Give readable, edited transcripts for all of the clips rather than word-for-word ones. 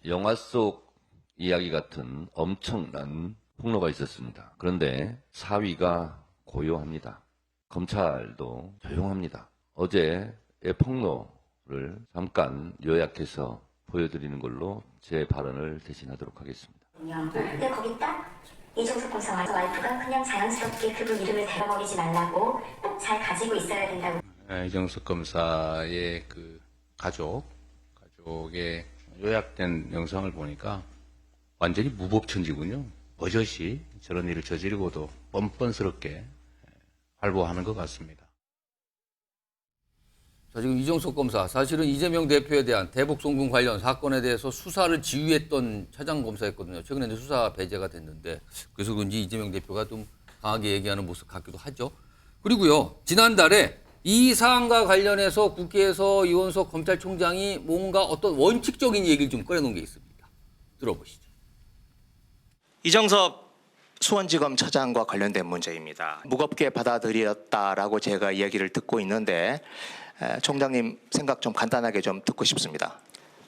영화 속 이야기 같은 엄청난 폭로가 있었습니다. 그런데 사위가 고요합니다. 검찰도 조용합니다. 어제의 폭로를 잠깐 요약해서 보여드리는 걸로 제 발언을 대신하도록 하겠습니다. 근데 거기 딱 이종석 검사 와이프가 그냥 자연스럽게 그분 이름을 대버리지 말라고 꼭 잘 가지고 있어야 된다고. 이종석 검사의 그 가족의 요약된 영상을 보니까 완전히 무법천지군요. 버젓이 저런 일을 저지르고도 뻔뻔스럽게 활보하는 것 같습니다. 자, 지금 이종석 검사, 사실은 이재명 대표에 대한 대북 송금 관련 사건에 대해서 수사를 지휘했던 차장 검사였거든요. 최근에 이제 수사 배제가 됐는데, 그래서 그런지 이재명 대표가 좀 강하게 얘기하는 모습 같기도 하죠. 그리고요, 지난달에 이 사안과 관련해서 국회에서 이원석 검찰총장이 뭔가 어떤 원칙적인 얘기를 좀 꺼내놓은 게 있습니다. 들어보시죠. 이정섭 수원지검 차장과 관련된 문제입니다. 무겁게 받아들였다라고 제가 이야기를 듣고 있는데 총장님 생각 좀 간단하게 좀 듣고 싶습니다.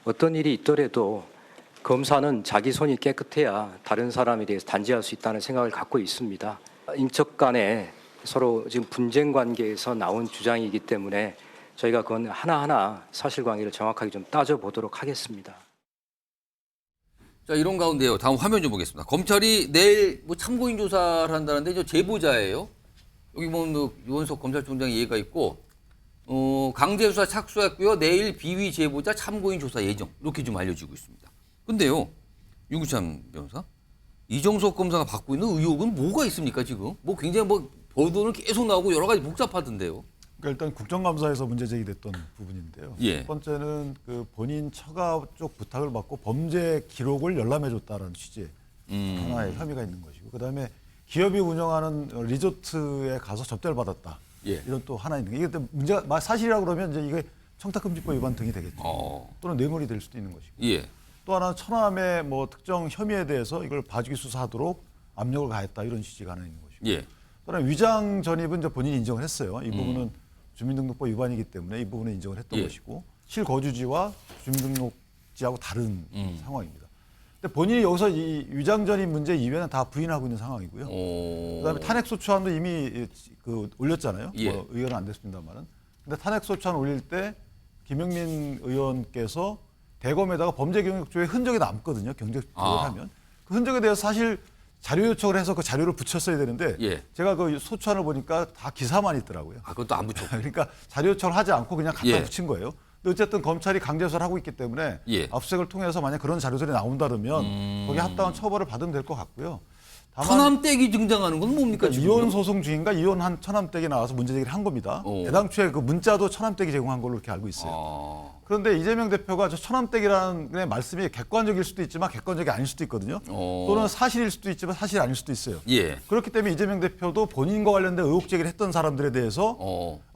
어떤 일이 있더라도 검사는 자기 손이 깨끗해야 다른 사람에 대해서 단죄할 수 있다는 생각을 갖고 있습니다. 인척 간에 서로 지금 분쟁 관계에서 나온 주장이기 때문에 저희가 그건 하나하나 사실관계를 정확하게 좀 따져보도록 하겠습니다. 자, 이런 가운데요. 다음 화면 좀 보겠습니다. 검찰이 내일 뭐 참고인 조사를 한다는데 저 제보자예요. 여기 보면 이원석 검찰총장 얘기가 있고 강제 수사 착수했고요. 내일 비위 제보자 참고인 조사 예정. 이렇게 좀 알려지고 있습니다. 근데요. 윤구찬 변호사, 이종석 검사가 받고 있는 의혹은 뭐가 있습니까, 지금? 뭐 굉장히 보도는 계속 나오고 여러 가지 복잡하던데요. 그러니까 일단 국정감사에서 문제 제기됐던 부분인데요. 예. 첫 번째는 그 본인 처가 쪽 부탁을 받고 범죄 기록을 열람해줬다는 취지의 하나의 혐의가 있는 것이고, 그다음에 기업이 운영하는 리조트에 가서 접대를 받았다. 예. 이런 또 하나 있는 게, 이게 문제가 사실이라고 그러면 이제 이게 청탁금지법 위반 등이 되겠죠. 또는 뇌물이 될 수도 있는 것이고. 예. 또 하나는 처남의 뭐 특정 혐의에 대해서 이걸 봐주기 수사하도록 압력을 가했다, 이런 취지가 하나 있는 것이고. 예. 또는 위장 전입은 이제 본인이 인정을 했어요. 이 부분은 주민등록법 위반이기 때문에 이 부분은 인정을 했던 예. 것이고, 실거주지와 주민등록지하고 다른 상황입니다. 근데 본인이 여기서 이 위장 전입 문제 이외에는 다 부인하고 있는 상황이고요. 그다음에 탄핵소추안도 이미 올렸잖아요. 예. 뭐 의결은 안 됐습니다만은. 근데 탄핵소추안 올릴 때 김영민 의원께서 대검에다가 범죄경력조에 흔적이 남거든요. 경제적으로 하면. 그 흔적에 대해서 사실 자료 요청을 해서 그 자료를 붙였어야 되는데, 예. 제가 그 소추안을 보니까 다 기사만 있더라고요. 아, 그것도 안 붙였고. 그러니까 자료 요청을 하지 않고 그냥 갖다 예. 붙인 거예요. 근데 어쨌든 검찰이 강제 수사를 하고 있기 때문에 예. 압수수색을 통해서 만약 그런 자료들이 나온다 그러면 거기에 합당한 처벌을 받으면 될 것 같고요. 다만 처남댁이 등장하는 건 뭡니까, 그러니까 지금? 이혼 소송 중인가 이혼한 처남댁이 나와서 문제 제기를 한 겁니다. 애당초에 그 문자도 처남댁이 제공한 걸로 이렇게 알고 있어요. 그런데 이재명 대표가 저 처남댁이라는 말씀이 객관적일 수도 있지만 객관적이 아닐 수도 있거든요. 또는 사실일 수도 있지만 사실이 아닐 수도 있어요. 예. 그렇기 때문에 이재명 대표도 본인과 관련된 의혹 제기를 했던 사람들에 대해서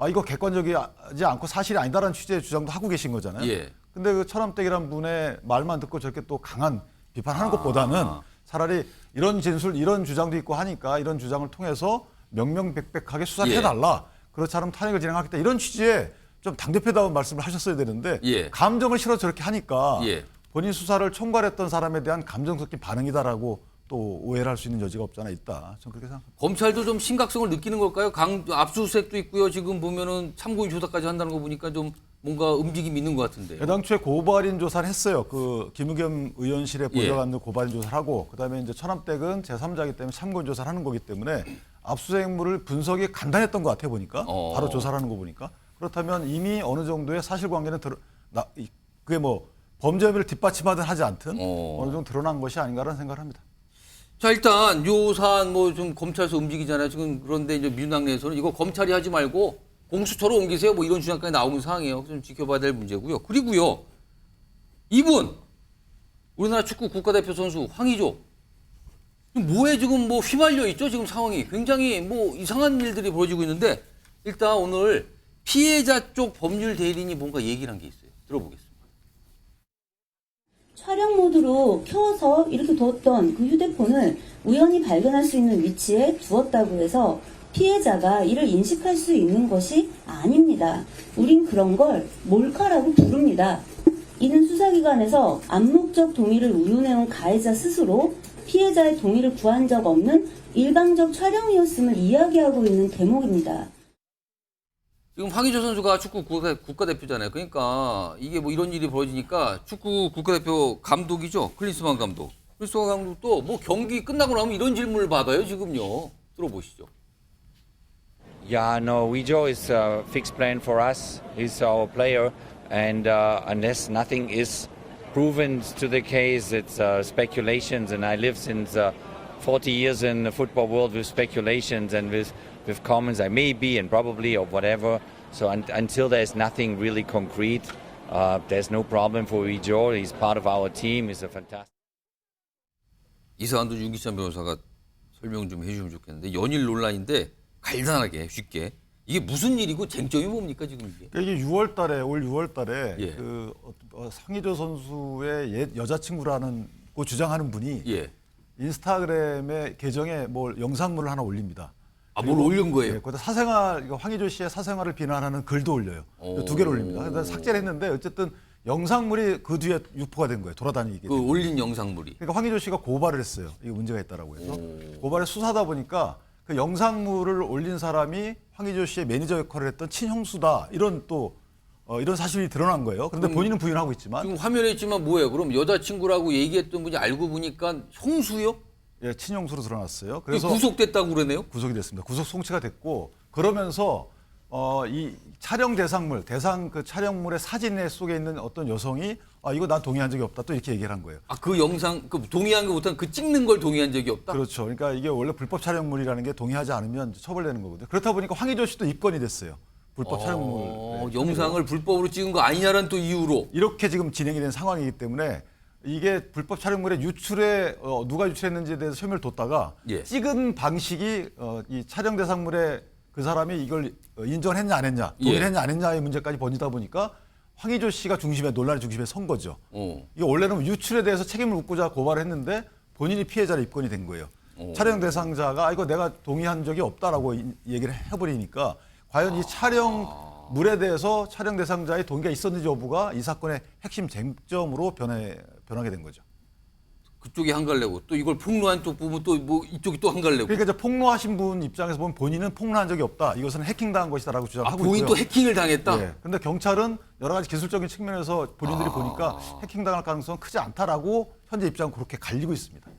이거 객관적이지 않고 사실이 아니다라는 취지의 주장도 하고 계신 거잖아요. 예. 근데 그 처남댁이란 분의 말만 듣고 저렇게 또 강한 비판하는 것보다는 차라리 이런 진술, 이런 주장도 있고 하니까 이런 주장을 통해서 명명백백하게 수사를 예. 해달라. 그렇지 않으면 탄핵을 진행하겠다. 이런 취지의 좀 당대표다운 말씀을 하셨어야 되는데 예. 감정을 실어 저렇게 하니까 예. 본인 수사를 총괄했던 사람에 대한 감정 섞인 반응이다라고 또 오해를 할 수 있는 여지가 없지 않아 있다. 저는 그렇게 생각합니다. 검찰도 좀 심각성을 느끼는 걸까요? 압수수색도 있고요. 지금 보면은 참고인 조사까지 한다는 거 보니까 좀 뭔가 움직임이 있는 것 같은데요. 애당초에 고발인 조사를 했어요. 그 김의겸 의원실에 보좌관들 고발인 조사를 하고, 그다음에 이제 처남댁은 제3자이기 때문에 참고인 조사를 하는 거기 때문에 압수수색물을 분석이 간단했던 것 같아요, 보니까. 바로 조사를 하는 거 보니까. 그렇다면 이미 어느 정도의 사실관계는 그게 뭐 범죄 혐의를 뒷받침하든 하지 않든 어느 정도 드러난 것이 아닌가라는 생각을 합니다. 자, 일단 요 사안 뭐 좀 검찰에서 움직이잖아요. 지금 그런데 이제 민주당 내에서는 이거 검찰이 하지 말고 공수처로 옮기세요. 뭐 이런 주장까지 나오는 상황이에요. 좀 지켜봐야 될 문제고요. 그리고요, 이분 우리나라 축구 국가대표 선수 황의조 뭐에 지금 뭐 휘말려 있죠? 지금 상황이 굉장히 뭐 이상한 일들이 벌어지고 있는데, 일단 오늘 피해자 쪽 법률 대리인이 뭔가 얘기를 한 게 있어요. 들어보겠습니다. 촬영 모드로 켜서 이렇게 뒀던 그 휴대폰을 우연히 발견할 수 있는 위치에 두었다고 해서 피해자가 이를 인식할 수 있는 것이 아닙니다. 우린 그런 걸 몰카라고 부릅니다. 이는 수사기관에서 암묵적 동의를 우유내온 가해자 스스로 피해자의 동의를 구한 적 없는 일방적 촬영이었음을 이야기하고 있는 대목입니다. 지금 황의조 선수가 축구 국가대표잖아요. 그러니까 이게 뭐 이런 일이 벌어지니까 축구 국가대표 감독이죠. 클린스만 감독. 클린스만 감독도 뭐 경기 끝나고 나면 이런 질문을 받아요. 지금요. 들어보시죠. Yeah, no, Wejo is a fixed plan for us. He's our player, and unless nothing is proven to the case, it's speculations. And I live since 40 years in the football world with speculations and with comments. I may be and probably or whatever. So until there's nothing really concrete, there's no problem for Wejo. He's part of our team. He's a fantastic. 이 사안도 윤기찬 변호사가 설명 좀 해주면 좋겠는데 연일 논란인데 간단하게 쉽게 이게 무슨 일이고 쟁점이 뭡니까 지금 이게? 그러니까 이게 6월달에 올 6월달에 예. 그 상의조 선수의 옛 여자친구라는 고 주장하는 분이 예. 인스타그램의 계정에 뭘 영상물을 하나 올립니다. 아, 뭘 올린 거예요? 예, 거기다 사생활, 황의조 씨의 사생활을 비난하는 글도 올려요. 두 개를 올립니다. 그래서 삭제를 했는데 어쨌든 영상물이 그 뒤에 유포가 된 거예요. 돌아다니게. 그 올린 영상물이. 그러니까 황의조 씨가 고발을 했어요. 이게 문제가 있다라고 해서 고발을 수사하다 보니까 그 영상물을 올린 사람이 황의조 씨의 매니저 역할을 했던 친형수다. 이런 또 이런 사실이 드러난 거예요. 그런데 본인은 부인하고 있지만 지금 화면에 있지만 뭐예요? 그럼 여자친구라고 얘기했던 분이 알고 보니까 형수요? 예, 친형수로 드러났어요. 그래서 구속됐다고 그러네요? 구속이 됐습니다. 구속 송치가 됐고 그러면서 이 촬영 대상물, 그 촬영물의 사진에 속에 있는 어떤 여성이 이거 난 동의한 적이 없다 또 이렇게 얘기를 한 거예요. 아, 그 영상 그 동의한 거 못한 그 찍는 걸 동의한 적이 없다? 그렇죠. 그러니까 이게 원래 불법 촬영물이라는 게 동의하지 않으면 처벌되는 거거든요. 그렇다 보니까 황의조 씨도 입건이 됐어요. 불법 촬영물. 네, 영상을 불법으로 찍은 거 아니냐라는 또 이유로. 이렇게 지금 진행이 된 상황이기 때문에 이게 불법 촬영물의 유출에 누가 유출했는지에 대해서 혐의를 뒀다가 예. 찍은 방식이 이 촬영 대상물에 그 사람이 이걸 인정했냐 안 했냐, 동의했냐 안 했냐의 문제까지 번지다 보니까 황의조 씨가 논란의 중심에 선 거죠. 이게 원래는 유출에 대해서 책임을 묻고자 고발을 했는데 본인이 피해자로 입건이 된 거예요. 촬영 대상자가 이거 내가 동의한 적이 없다라고 얘기를 해버리니까 과연 이 촬영물에 대해서 촬영 대상자의 동의가 있었는지 여부가 이 사건의 핵심 쟁점으로 변하게 된 거죠. 그쪽이 한갈래고 또 이걸 폭로한 쪽 보면 또 뭐 이쪽이 또 한갈래고. 그러니까 이제 폭로하신 분 입장에서 보면 본인은 폭로한 적이 없다. 이것은 해킹당한 것이다라고 주장하고 있고요. 본인 또 해킹을 당했다? 예. 근데 경찰은 여러 가지 기술적인 측면에서 본인들이 보니까 해킹당할 가능성은 크지 않다라고 현재 입장은 그렇게 갈리고 있습니다.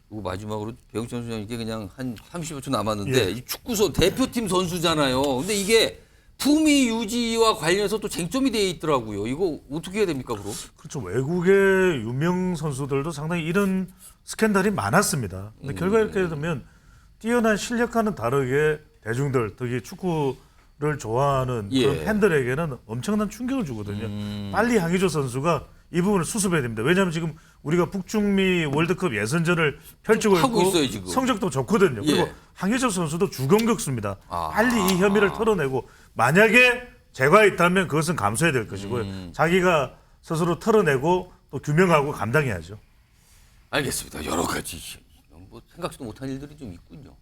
그리고 마지막으로 배영찬 선수 이게 그냥 한 30여 초 남았는데 이 축구선 대표팀 선수잖아요. 근데 이게 품위 유지와 관련해서 또 쟁점이 돼 있더라고요. 이거 어떻게 해야 됩니까, 그럼? 그렇죠. 외국의 유명 선수들도 상당히 이런 스캔들이 많았습니다. 근데 결과 이렇게 되면 뛰어난 실력과는 다르게 대중들, 특히 축구를 좋아하는 그런 팬들에게는 엄청난 충격을 주거든요. 빨리 황의조 선수가 이 부분을 수습해야 됩니다. 왜냐하면 지금 우리가 북중미 월드컵 예선전을 펼치고 하고 있고 있어요, 지금. 성적도 좋거든요. 그리고 황의조 선수도 주공격수입니다. 빨리 이 혐의를 털어내고 만약에 죄가 있다면 그것은 감수해야 될 것이고요. 자기가 스스로 털어내고 또 규명하고 감당해야죠. 알겠습니다. 여러 가지 뭐 생각지도 못한 일들이 좀 있군요.